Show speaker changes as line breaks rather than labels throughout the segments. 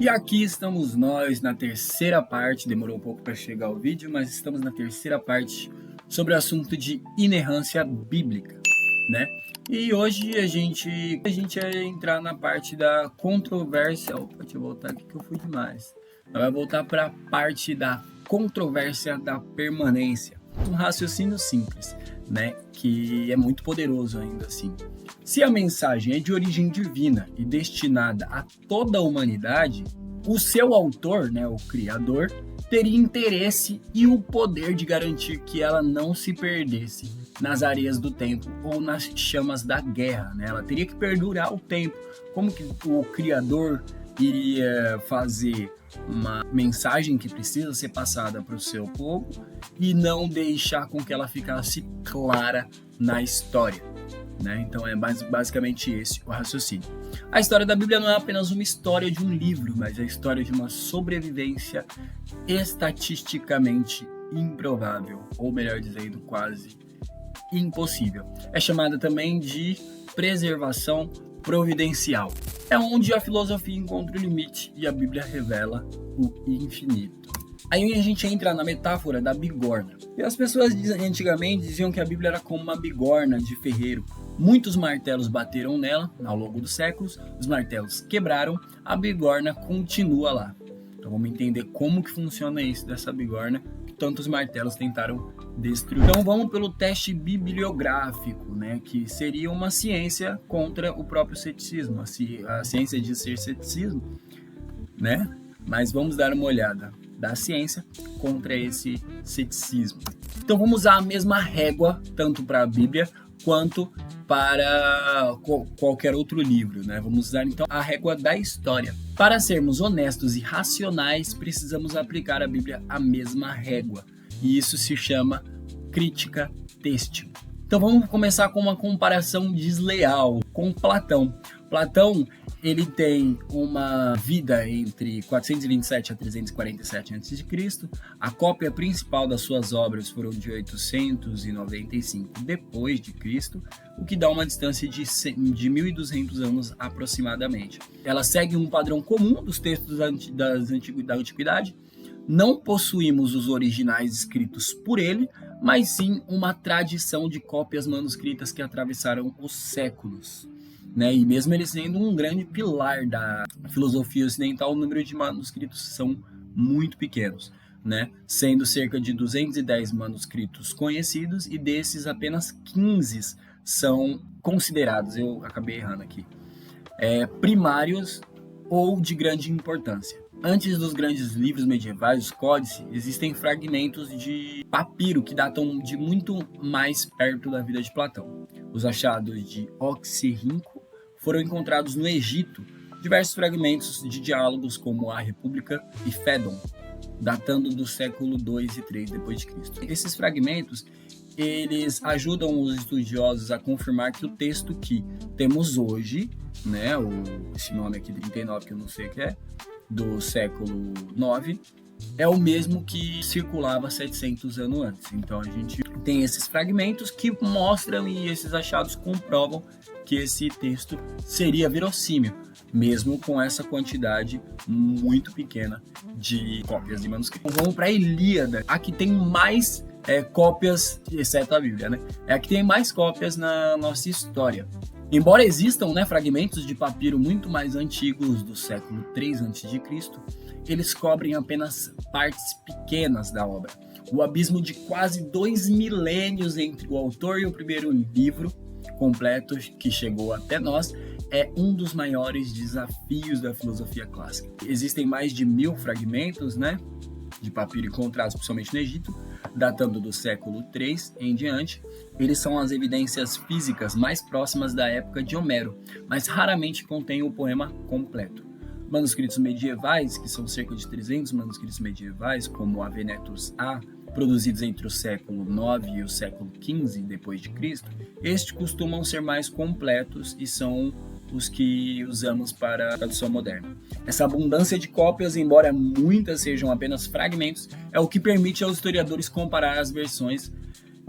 E aqui estamos nós na terceira parte, demorou um pouco para chegar o vídeo, mas estamos na terceira parte sobre o assunto de inerrância bíblica, né? E hoje a gente vai entrar na parte da controvérsia. Opa, deixa eu voltar aqui que eu fui demais. Vai voltar para a parte da controvérsia da permanência. Um raciocínio simples, né? Que é muito poderoso ainda assim. Se a mensagem é de origem divina e destinada a toda a humanidade, o seu autor, né, o criador, teria interesse e o poder de garantir que ela não se perdesse nas areias do tempo ou nas chamas da guerra, né? Ela teria que perdurar o tempo. Como que o criador iria fazer uma mensagem que precisa ser passada para o seu povo e não deixar com que ela ficasse clara na história, né? Então é basicamente esse o raciocínio. A história da Bíblia não é apenas uma história de um livro, mas é a história de uma sobrevivência estatisticamente improvável, ou melhor dizendo, quase impossível. É chamada também de preservação providencial. É onde a filosofia encontra o limite e a Bíblia revela o infinito. Aí a gente entra na metáfora da bigorna. E as pessoas antigamente diziam que a Bíblia era como uma bigorna de ferreiro. Muitos martelos bateram nela ao longo dos séculos, os martelos quebraram, a bigorna continua lá. Então vamos entender como que funciona isso dessa bigorna que tantos martelos tentaram destruir. Então vamos pelo teste bibliográfico, né, que seria uma ciência contra o próprio ceticismo. A ciência diz ser ceticismo, né? Mas vamos dar uma olhada da ciência contra esse ceticismo. Então vamos usar a mesma régua tanto para a Bíblia quanto para qualquer outro livro, né? Vamos usar então a régua da história. Para sermos honestos e racionais, precisamos aplicar à Bíblia a mesma régua. E isso se chama crítica têxtil. Então vamos começar com uma comparação desleal com Platão. Platão, ele tem uma vida entre 427 a 347 a.C. A cópia principal das suas obras foram de 895 depois de Cristo, o que dá uma distância de 1.200 anos aproximadamente. Ela segue um padrão comum dos textos da antiguidade. Não possuímos os originais escritos por ele, mas sim uma tradição de cópias manuscritas que atravessaram os séculos, né? E mesmo ele sendo um grande pilar da filosofia ocidental, o número de manuscritos são muito pequenos, né? Sendo cerca de 210 manuscritos conhecidos e desses apenas 15 são considerados, eu acabei errando aqui, primários ou de grande importância. Antes dos grandes livros medievais, os códices, existem fragmentos de papiro que datam de muito mais perto da vida de Platão. Os achados de Oxirrinco foram encontrados no Egito, diversos fragmentos de diálogos como a República e Fédon, datando do século 2 e 3 depois de Cristo. Esses fragmentos, eles ajudam os estudiosos a confirmar que o texto que temos hoje, né, esse nome aqui 39 que eu não sei o que é, do século 9, é o mesmo que circulava 700 anos antes. Então a gente tem esses fragmentos que mostram e esses achados comprovam que esse texto seria verossímil, mesmo com essa quantidade muito pequena de cópias de manuscritos. Vamos para a Ilíada, a que tem mais cópias, exceto a Bíblia, né? É a que tem mais cópias na nossa história. Embora existam, né, fragmentos de papiro muito mais antigos do século 3 a.C., eles cobrem apenas partes pequenas da obra. O abismo de quase 2 milênios entre o autor e o primeiro livro completo que chegou até nós é um dos maiores desafios da filosofia clássica. Existem mais de 1000 fragmentos, né, de papiro encontrados principalmente no Egito, datando do século 3 em diante. Eles são as evidências físicas mais próximas da época de Homero, mas raramente contêm o poema completo. Manuscritos medievais, que são cerca de 300 manuscritos medievais, como a Venetus A, produzidos entre o século 9 e o século 15 depois de Cristo, estes costumam ser mais completos e são os que usamos para a tradução moderna. Essa abundância de cópias, embora muitas sejam apenas fragmentos, é o que permite aos historiadores comparar as versões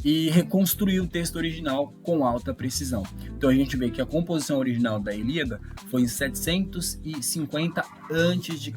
e reconstruir o texto original com alta precisão. Então a gente vê que a composição original da Ilíada foi em 750 a.C.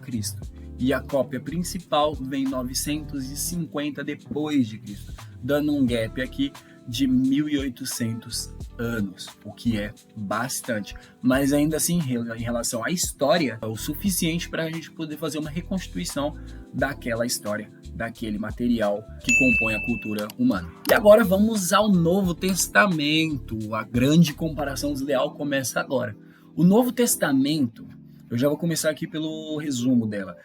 e a cópia principal vem em 950 depois de Cristo, dando um gap aqui de 1800 anos, o que é bastante. Mas ainda assim, em relação à história, é o suficiente para a gente poder fazer uma reconstituição daquela história, daquele material que compõe a cultura humana. E agora vamos ao Novo Testamento. A grande comparação desleal começa agora. O Novo Testamento, eu já vou começar aqui pelo resumo dela.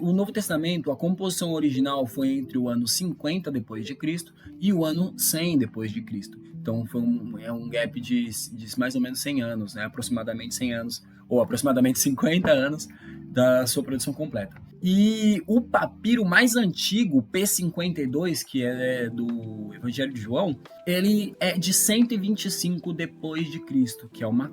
O Novo Testamento, a composição original foi entre o ano 50 depois de Cristo e o ano 100 depois de Cristo. Então foi um gap de mais ou menos 100 anos, né? Aproximadamente 100 anos, ou aproximadamente 50 anos da sua produção completa. E o papiro mais antigo, P52, que é do Evangelho de João, ele é de 125 depois de Cristo, que é uma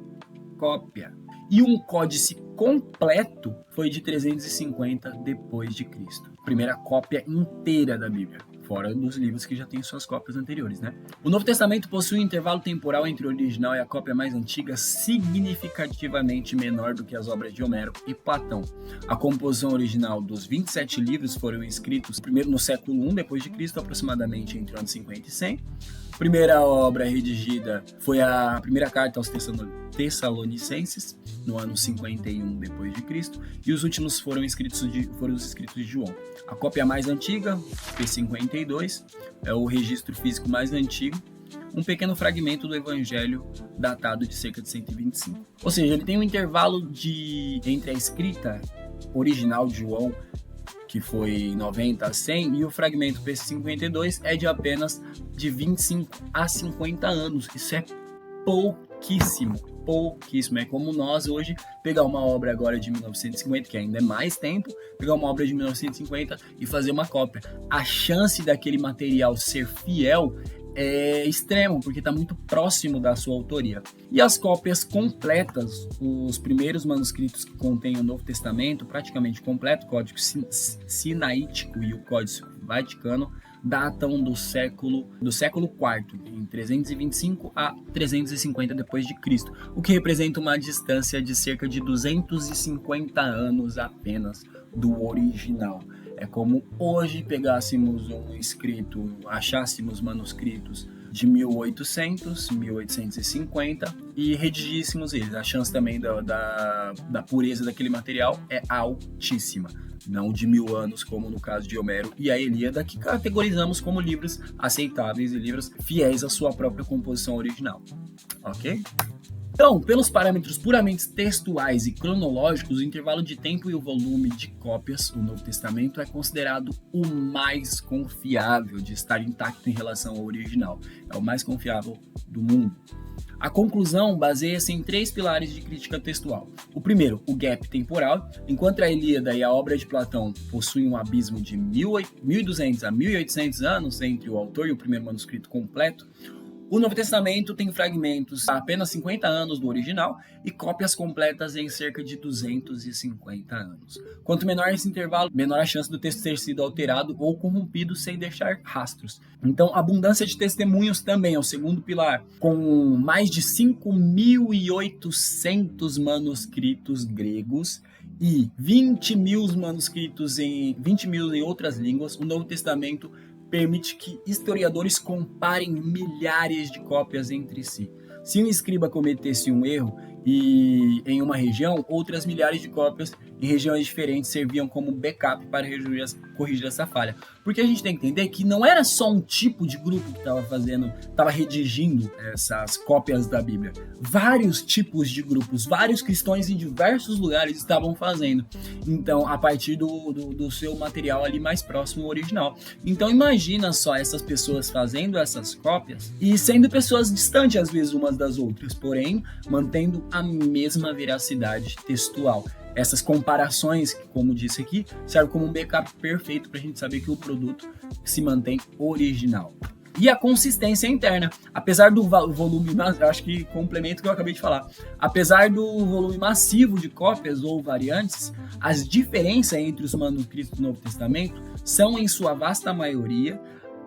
cópia. E um códice completo foi de 350 depois de Cristo. Primeira cópia inteira da Bíblia, fora dos livros que já têm suas cópias anteriores, né? O Novo Testamento possui um intervalo temporal entre o original e a cópia mais antiga significativamente menor do que as obras de Homero e Platão. A composição original dos 27 livros foram escritos primeiro no século I depois de Cristo, aproximadamente entre anos 50 e 100. A primeira obra redigida foi a primeira carta aos Tessalonicenses, no ano 51 depois de Cristo, e os últimos foram os escritos de João. A cópia mais antiga, P52, é o registro físico mais antigo, um pequeno fragmento do Evangelho datado de cerca de 125. Ou seja, ele tem um intervalo entre a escrita original de João, que foi 90 a 100, e o fragmento P52 é de apenas de 25 a 50 anos. Isso é pouquíssimo. É como nós hoje pegar uma obra agora de 1950, que ainda é mais tempo, pegar uma obra de 1950 e fazer uma cópia. A chance daquele material ser fiel é extremo, porque está muito próximo da sua autoria. E as cópias completas, os primeiros manuscritos que contêm o Novo Testamento, praticamente completo, o Código Sinaítico e o Código Vaticano, datam do século IV, em 325 a 350 depois de Cristo, o que representa uma distância de cerca de 250 anos apenas do original. É como hoje pegássemos um escrito, achássemos manuscritos de 1800, 1850 e redigíssemos eles. A chance também da pureza daquele material é altíssima. Não de 1000 anos, como no caso de Homero e a Ilíada, que categorizamos como livros aceitáveis e livros fiéis à sua própria composição original. Ok? Então, pelos parâmetros puramente textuais e cronológicos, o intervalo de tempo e o volume de cópias, o Novo Testamento é considerado o mais confiável de estar intacto em relação ao original. É o mais confiável do mundo. A conclusão baseia-se em 3 pilares de crítica textual. O primeiro, o gap temporal. Enquanto a Ilíada e a obra de Platão possuem um abismo de 1200 a 1800 anos entre o autor e o primeiro manuscrito completo, o Novo Testamento tem fragmentos a apenas 50 anos do original e cópias completas em cerca de 250 anos. Quanto menor esse intervalo, menor a chance do texto ter sido alterado ou corrompido sem deixar rastros. Então, a abundância de testemunhos também é o segundo pilar, com mais de 5.800 manuscritos gregos e 20 mil manuscritos em outras línguas. O Novo Testamento permite que historiadores comparem milhares de cópias entre si. Se um escriba cometesse um erro em uma região, outras milhares de cópias em regiões diferentes serviam como backup para corrigir essa falha. Porque a gente tem que entender que não era só um tipo de grupo que estava redigindo essas cópias da Bíblia. Vários tipos de grupos, vários cristãos em diversos lugares estavam fazendo. Então, a partir do seu material ali mais próximo ao original. Então, imagina só essas pessoas fazendo essas cópias e sendo pessoas distantes às vezes umas das outras, porém mantendo a mesma veracidade textual. Essas comparações, como disse aqui, servem como um backup perfeito para a gente saber que o produto se mantém original. E a consistência interna, apesar do volume, eu acho que complemento o que eu acabei de falar, apesar do volume massivo de cópias ou variantes, as diferenças entre os manuscritos do Novo Testamento são, em sua vasta maioria,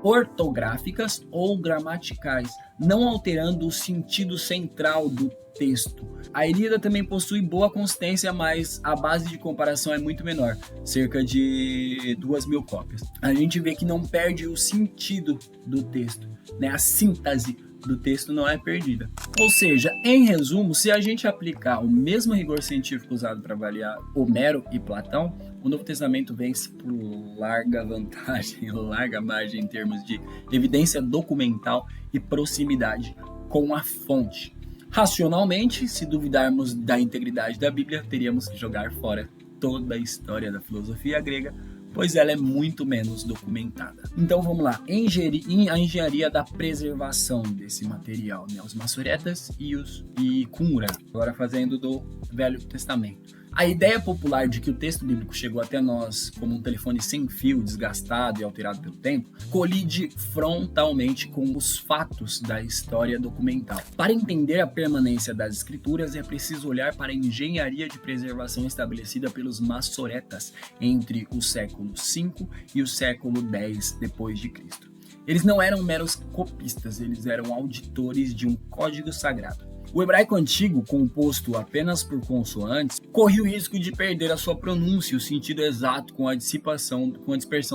ortográficas ou gramaticais, não alterando o sentido central do texto. A Ilíada também possui boa consistência, mas a base de comparação é muito menor, cerca de 2.000 cópias. A gente vê que não perde o sentido do texto, né? A síntese do texto não é perdida. Ou seja, em resumo, se a gente aplicar o mesmo rigor científico usado para avaliar Homero e Platão, o Novo Testamento vence por larga vantagem, larga margem em termos de evidência documental e proximidade com a fonte. Racionalmente, se duvidarmos da integridade da Bíblia, teríamos que jogar fora toda a história da filosofia grega, pois ela é muito menos documentada. Então vamos lá, a engenharia da preservação desse material, né? Os maçoretas e Qumran, agora fazendo do Velho Testamento. A ideia popular de que o texto bíblico chegou até nós como um telefone sem fio, desgastado e alterado pelo tempo, colide frontalmente com os fatos da história documental. Para entender a permanência das escrituras, é preciso olhar para a engenharia de preservação estabelecida pelos maçoretas entre o século V e o século X depois de Cristo. Eles não eram meros copistas, eles eram auditores de um código sagrado. O hebraico antigo, composto apenas por consoantes, corria o risco de perder a sua pronúncia e o sentido exato com a dispersão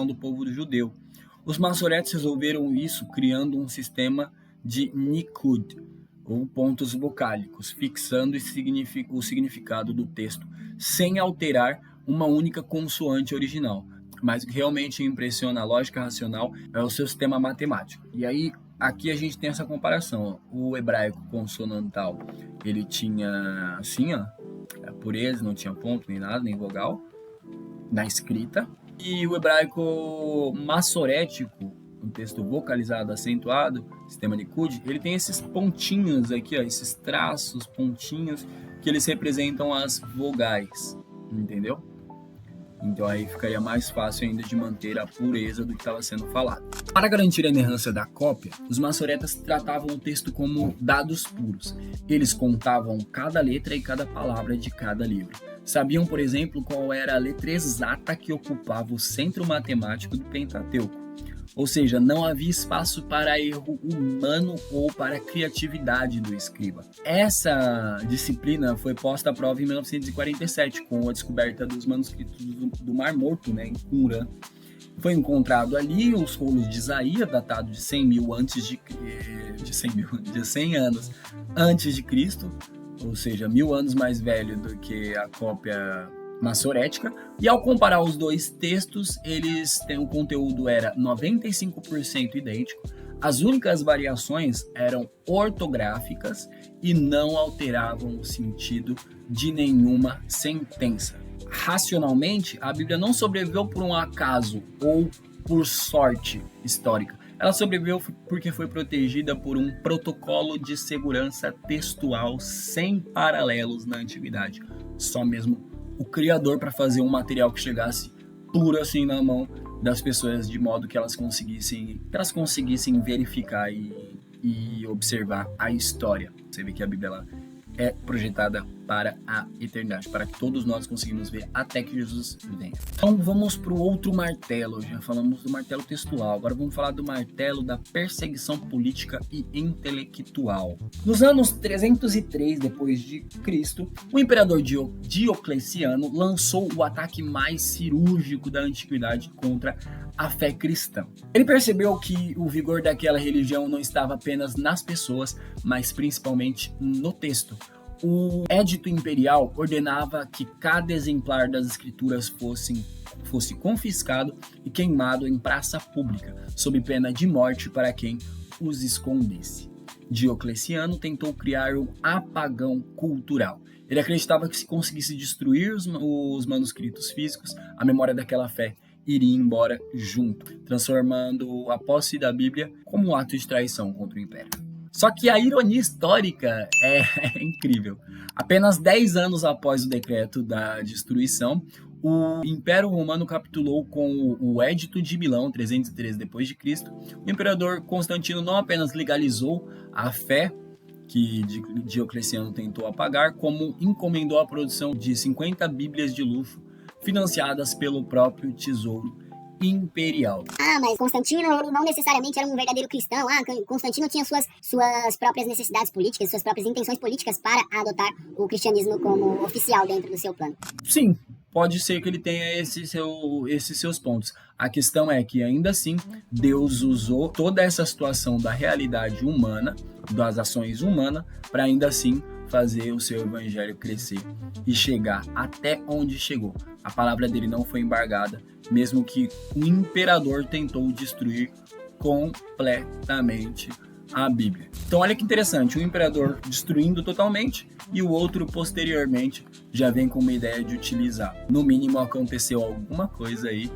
do povo judeu. Os maçoretas resolveram isso criando um sistema de nikud, ou pontos vocálicos, fixando o significado do texto, sem alterar uma única consoante original. Mas o que realmente impressiona a lógica racional é o seu sistema matemático. E aí, aqui a gente tem essa comparação. O hebraico consonantal, ele tinha assim, ó, a pureza, não tinha ponto nem nada, nem vogal na escrita. E o hebraico maçorético, um texto vocalizado, acentuado, sistema Nikud, ele tem esses pontinhos aqui, ó, esses traços, pontinhos, que eles representam as vogais, entendeu? Então aí ficaria mais fácil ainda de manter a pureza do que estava sendo falado. Para garantir a inerrância da cópia, os maçoretas tratavam o texto como dados puros. Eles contavam cada letra e cada palavra de cada livro. Sabiam, por exemplo, qual era a letra exata que ocupava o centro matemático do Pentateuco. Ou seja, não havia espaço para erro humano ou para a criatividade do escriba. Essa disciplina foi posta à prova em 1947, com a descoberta dos manuscritos do Mar Morto, né, em Qumran. Foi encontrado ali os rolos de Isaías, datado de 100 anos antes de Cristo, ou seja, 1000 anos mais velho do que a cópia maçorética, e ao comparar os dois textos, o conteúdo era 95% idêntico, as únicas variações eram ortográficas e não alteravam o sentido de nenhuma sentença. Racionalmente, a Bíblia não sobreviveu por um acaso ou por sorte histórica. Ela sobreviveu porque foi protegida por um protocolo de segurança textual sem paralelos na antiguidade. Só mesmo o Criador para fazer um material que chegasse puro assim na mão das pessoas, de modo que elas conseguissem verificar e observar a história. Você vê que a Bíblia ela é projetada para a eternidade, para que todos nós conseguimos ver até que Jesus venha. Então vamos para o outro martelo. Já falamos do martelo textual, agora vamos falar do martelo da perseguição política e intelectual. Nos anos 303 depois de Cristo, o imperador Diocleciano lançou o ataque mais cirúrgico da antiguidade contra a fé cristã. Ele percebeu que o vigor daquela religião não estava apenas nas pessoas, mas principalmente no texto. O Edito Imperial ordenava que cada exemplar das escrituras fosse confiscado e queimado em praça pública, sob pena de morte para quem os escondesse. Diocleciano tentou criar um apagão cultural. Ele acreditava que se conseguisse destruir os manuscritos físicos, a memória daquela fé iria embora junto, transformando a posse da Bíblia como um ato de traição contra o Império. Só que a ironia histórica é incrível. Apenas 10 anos após o decreto da destruição, o Império Romano capitulou com o Edito de Milão, 313 d.C. O imperador Constantino não apenas legalizou a fé que Diocleciano tentou apagar, como encomendou a produção de 50 bíblias de luxo, financiadas pelo próprio Tesouro imperial.
Ah, mas Constantino ele não necessariamente era um verdadeiro cristão. Ah, Constantino tinha suas próprias necessidades políticas, suas próprias intenções políticas para adotar o cristianismo como oficial dentro do seu plano.
Sim, pode ser que ele tenha esses seus pontos. A questão é que, ainda assim, Deus usou toda essa situação da realidade humana, das ações humanas, para ainda assim fazer o seu evangelho crescer e chegar até onde chegou. A palavra dele não foi embargada, mesmo que o imperador tentou destruir completamente a Bíblia. Então olha que interessante, o imperador destruindo totalmente e o outro posteriormente já vem com uma ideia de utilizar. No mínimo aconteceu alguma coisa aí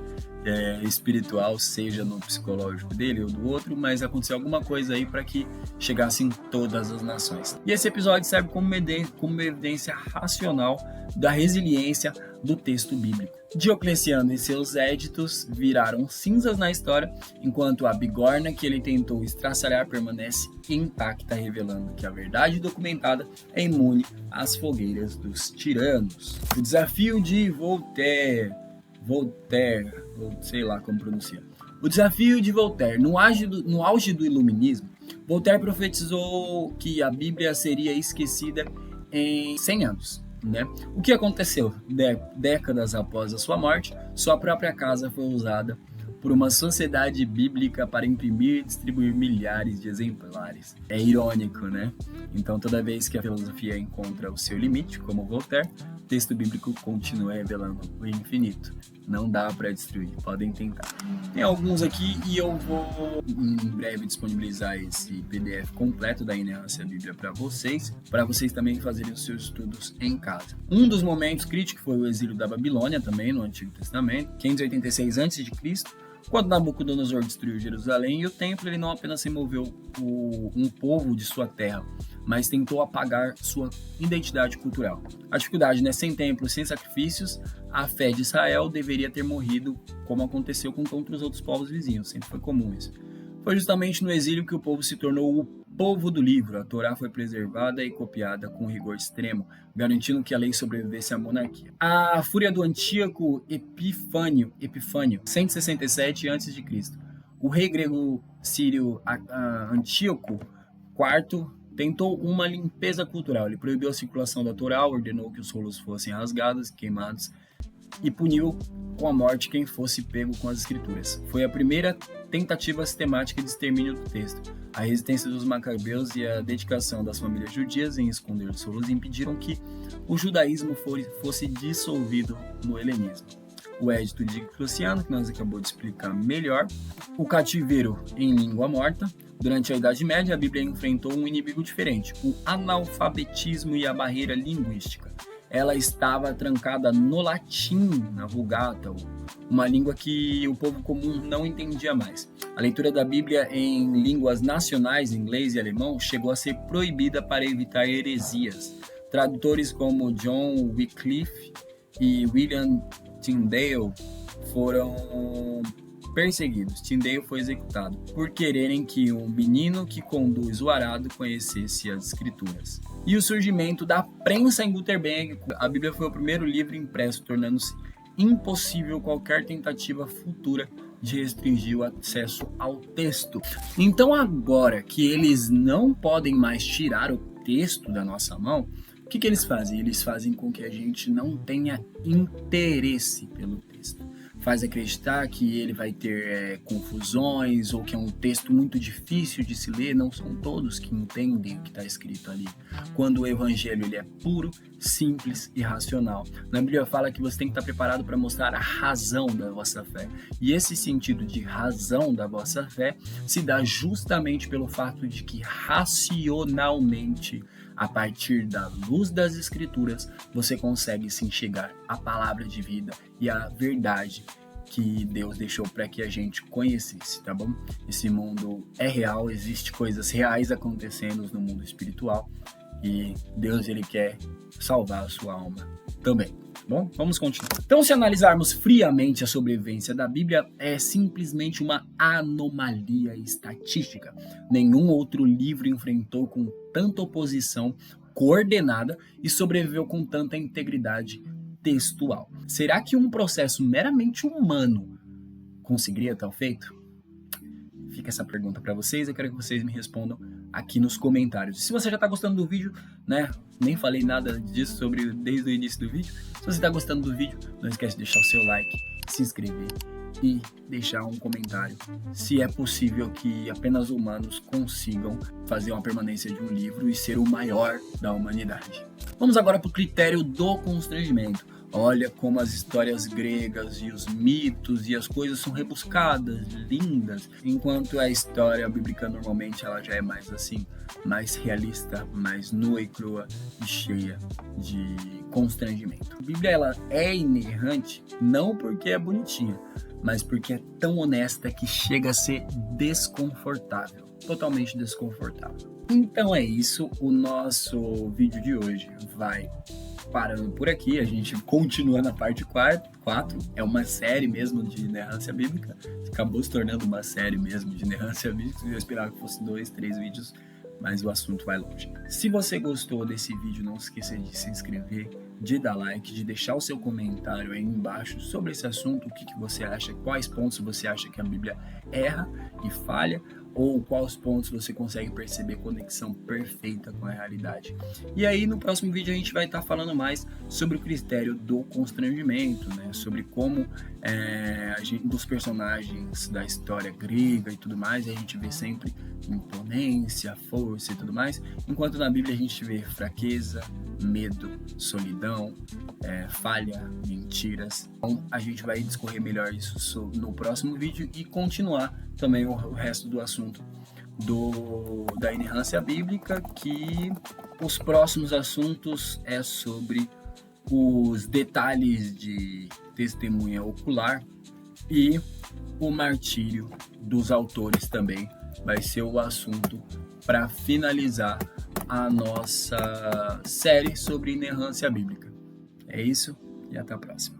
espiritual, seja no psicológico dele ou do outro, mas aconteceu alguma coisa aí para que chegasse em todas as nações. E esse episódio serve como uma evidência racional da resiliência do texto bíblico. Diocleciano e seus éditos viraram cinzas na história, enquanto a bigorna que ele tentou estraçalhar permanece intacta, revelando que a verdade documentada é imune às fogueiras dos tiranos. O desafio de Voltaire, sei lá como pronuncia. O desafio de Voltaire. No auge do iluminismo, Voltaire profetizou que a Bíblia seria esquecida em 100 anos. Né? O que aconteceu? Décadas após a sua morte, sua própria casa foi usada por uma sociedade bíblica para imprimir e distribuir milhares de exemplares. É irônico, né? Então, toda vez que a filosofia encontra o seu limite, como Voltaire, o texto bíblico continua revelando o infinito. Não dá para destruir, podem tentar. Tem alguns aqui e eu vou em breve disponibilizar esse PDF completo da Inerrância Bíblia para vocês também fazerem os seus estudos em casa. Um dos momentos críticos foi o exílio da Babilônia, também no Antigo Testamento, 586 a.C., quando Nabucodonosor destruiu Jerusalém e o templo, ele não apenas removeu um povo de sua terra, mas tentou apagar sua identidade cultural. A dificuldade, né? Sem templo, sem sacrifícios, a fé de Israel deveria ter morrido, como aconteceu com todos os outros povos vizinhos, sempre foi comum isso. Foi justamente no exílio que o povo se tornou o povo do livro. A Torá foi preservada e copiada com rigor extremo, garantindo que a lei sobrevivesse à monarquia. A fúria do Antíoco Epifânio, 167 a.C. O rei grego sírio Antíoco IV tentou uma limpeza cultural. Ele proibiu a circulação da Torá, ordenou que os rolos fossem rasgados, queimados e puniu com a morte quem fosse pego com as escrituras. Foi a primeira tentativa sistemática de extermínio do texto. A resistência dos macabeus e a dedicação das famílias judias em esconder os solos impediram que o judaísmo fosse dissolvido no helenismo. O Edito de Diocleciano, que nós acabamos de explicar melhor, o cativeiro em língua morta. Durante a Idade Média, a Bíblia enfrentou um inimigo diferente, o analfabetismo e a barreira linguística. Ela estava trancada no latim, na Vulgata, uma língua que o povo comum não entendia mais. A leitura da Bíblia em línguas nacionais, inglês e alemão, chegou a ser proibida para evitar heresias. Tradutores como John Wycliffe e William Tyndale foram perseguidos. Tyndale foi executado por quererem que o menino que conduz o arado conhecesse as escrituras. E o surgimento da prensa em Gutenberg. A Bíblia foi o primeiro livro impresso, tornando-se impossível qualquer tentativa futura de restringir o acesso ao texto. Então, agora que eles não podem mais tirar o texto da nossa mão, o que eles fazem? Eles fazem com que a gente não tenha interesse pelo texto. Faz acreditar que ele vai ter confusões ou que é um texto muito difícil de se ler. Não são todos que entendem o que está escrito ali. Quando o evangelho ele é puro, simples e racional. Na Bíblia fala que você tem que estar preparado para mostrar a razão da vossa fé. E esse sentido de razão da vossa fé se dá justamente pelo fato de que racionalmente, a partir da luz das Escrituras, você consegue se enxergar a palavra de vida e a verdade que Deus deixou para que a gente conhecesse, tá bom? Esse mundo é real, existe coisas reais acontecendo no mundo espiritual e Deus ele quer salvar a sua alma também. Bom, vamos continuar. Então, se analisarmos friamente a sobrevivência da Bíblia, é simplesmente uma anomalia estatística. Nenhum outro livro enfrentou com tanta oposição coordenada e sobreviveu com tanta integridade textual. Será que um processo meramente humano conseguiria tal feito? Fica essa pergunta para vocês, eu quero que vocês me respondam aqui nos comentários. Se você já está gostando do vídeo, né, nem falei nada disso desde o início do vídeo. Se você está gostando do vídeo, não esquece de deixar o seu like, se inscrever e deixar um comentário se é possível que apenas humanos consigam fazer uma permanência de um livro e ser o maior da humanidade. Vamos agora para o critério do constrangimento. Olha como as histórias gregas e os mitos e as coisas são rebuscadas, lindas, enquanto a história bíblica normalmente ela já é mais assim, mais realista, mais nua e crua e cheia de constrangimento. A Bíblia ela é inerrante não porque é bonitinha, mas porque é tão honesta que chega a ser desconfortável, totalmente desconfortável. Então é isso, o nosso vídeo de hoje vai parando por aqui, a gente continua na parte 4, é uma série mesmo de inerrância bíblica, acabou se tornando uma série mesmo de inerrância bíblica, eu esperava que fosse 2, 3 vídeos, mas o assunto vai longe. Se você gostou desse vídeo, não esqueça de se inscrever, de dar like, de deixar o seu comentário aí embaixo sobre esse assunto, o que você acha, quais pontos você acha que a Bíblia erra e falha, ou quais pontos você consegue perceber conexão perfeita com a realidade. E aí no próximo vídeo a gente vai estar falando mais sobre o critério do constrangimento, né? Sobre como dos personagens da história grega e tudo mais, a gente vê sempre imponência, força e tudo mais, enquanto na Bíblia a gente vê fraqueza, medo, solidão, falha, mentiras. Então a gente vai discorrer melhor isso no próximo vídeo e continuar também o resto do assunto da inerrância bíblica, que os próximos assuntos é sobre os detalhes de testemunha ocular e o martírio dos autores também vai ser o assunto para finalizar a nossa série sobre inerrância bíblica. É isso e até a próxima.